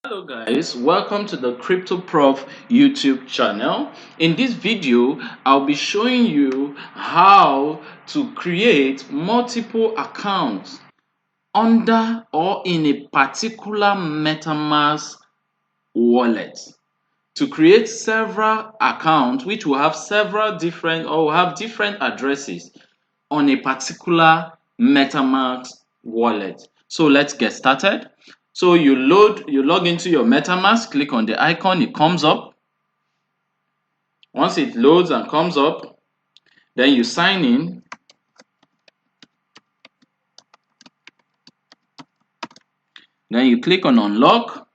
Hello guys, welcome to the Crypto Prof YouTube channel. In this video, I'll be showing you how to create multiple accounts under or in a particular MetaMask wallet. To create several accounts which will have several different or will have different addresses on a particular MetaMask wallet. So let's get started. So you log into your MetaMask, click on the icon, it comes up. Once it loads and comes up, then you sign in. Then you click on unlock.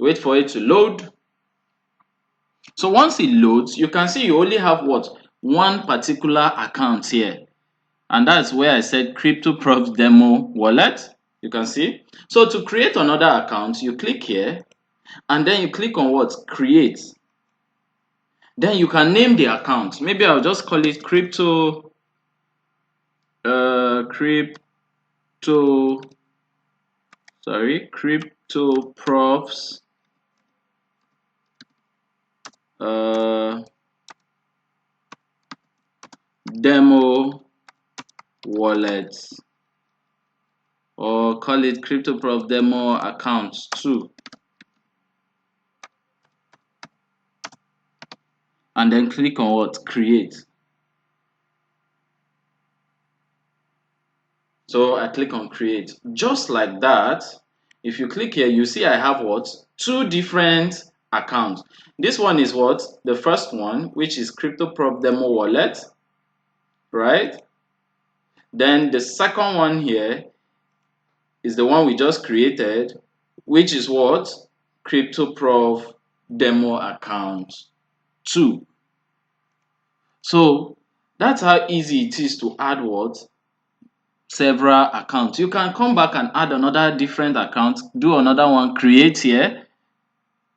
Wait for it to load. So once it loads, you can see you only have what? One particular account here. And that's where I said Crypto Prof Demo Wallet. You can see. So to create another account, you click here and then you click on what? Create. Then you can name the account. Maybe I'll just call it crypto profs demo wallet, or call it crypto prof demo account 2, and then click on what? Create. So I click on create. Just like that, if you click here, you see I have what? Two different accounts. This one is what? The first one, which is crypto prop demo wallet, right? Then the second one here is the one we just created, which is what? Crypto prof demo account 2. So that's how easy it is to add what? Several accounts. You can come back and add another different account, do another one, create here.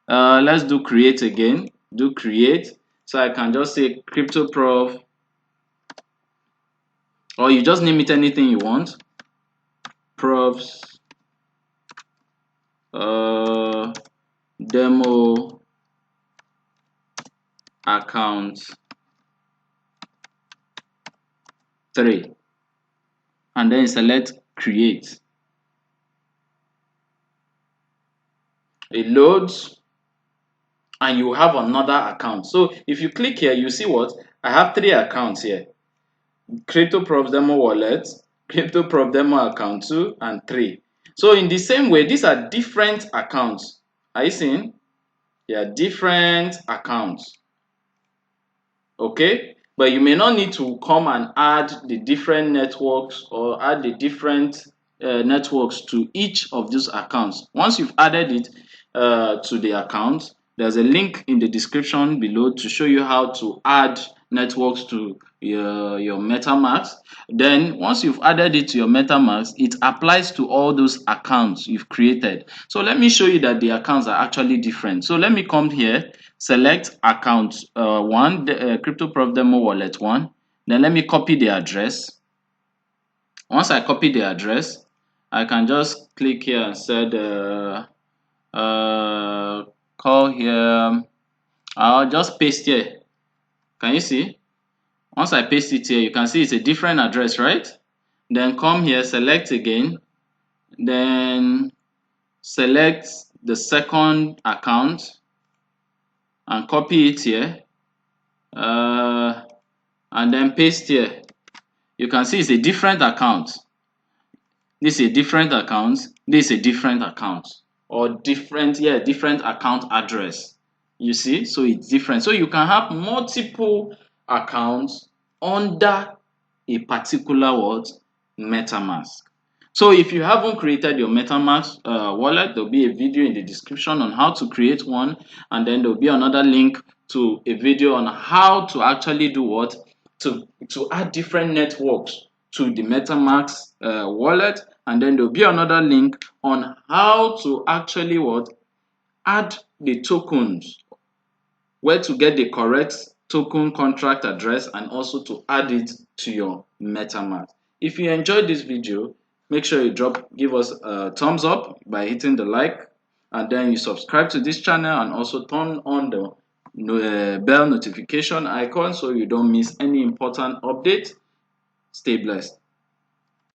Let's do create again. Do create. So I can just say crypto prof, or you just name it anything you want. Profs demo account 3, and then select create. It loads and you have another account. So if you click here, you see what? I have 3 accounts here. Crypto Prof Demo Wallet, Crypto Prof Demo Account 2, and 3. So in the same way, these are different accounts. Are you seeing? They are different accounts. Okay? But you may not need to come and add the different networks or add the different networks to each of these accounts. Once you've added it to the account, there's a link in the description below to show you how to add networks to your MetaMask. Then once you've added it to your MetaMask, it applies to all those accounts you've created. So let me show you that the accounts are actually different. So let me come here, select account 1, the crypto prof demo wallet 1. Then let me copy the address. Once I copy the address, I can just click here and say call here. I'll just paste here. Can you see? Once I paste it here, you can see it's a different address, right? Then come here, select again, then select the second account and copy it here, and then paste here. You can see it's a different account. This is a different account. This is a different account, or different account address. You see, so it's different. So you can have multiple accounts under a particular what? MetaMask. So if you haven't created your MetaMask wallet, there'll be a video in the description on how to create one, and then there'll be another link to a video on how to actually do what? To add different networks to the MetaMask wallet, and then there'll be another link on how to actually what? Add the tokens, where to get the correct token contract address, and also to add it to your MetaMask. If you enjoyed this video, make sure you give us a thumbs up by hitting the like, and then you subscribe to this channel and also turn on the bell notification icon so you don't miss any important update. Stay blessed.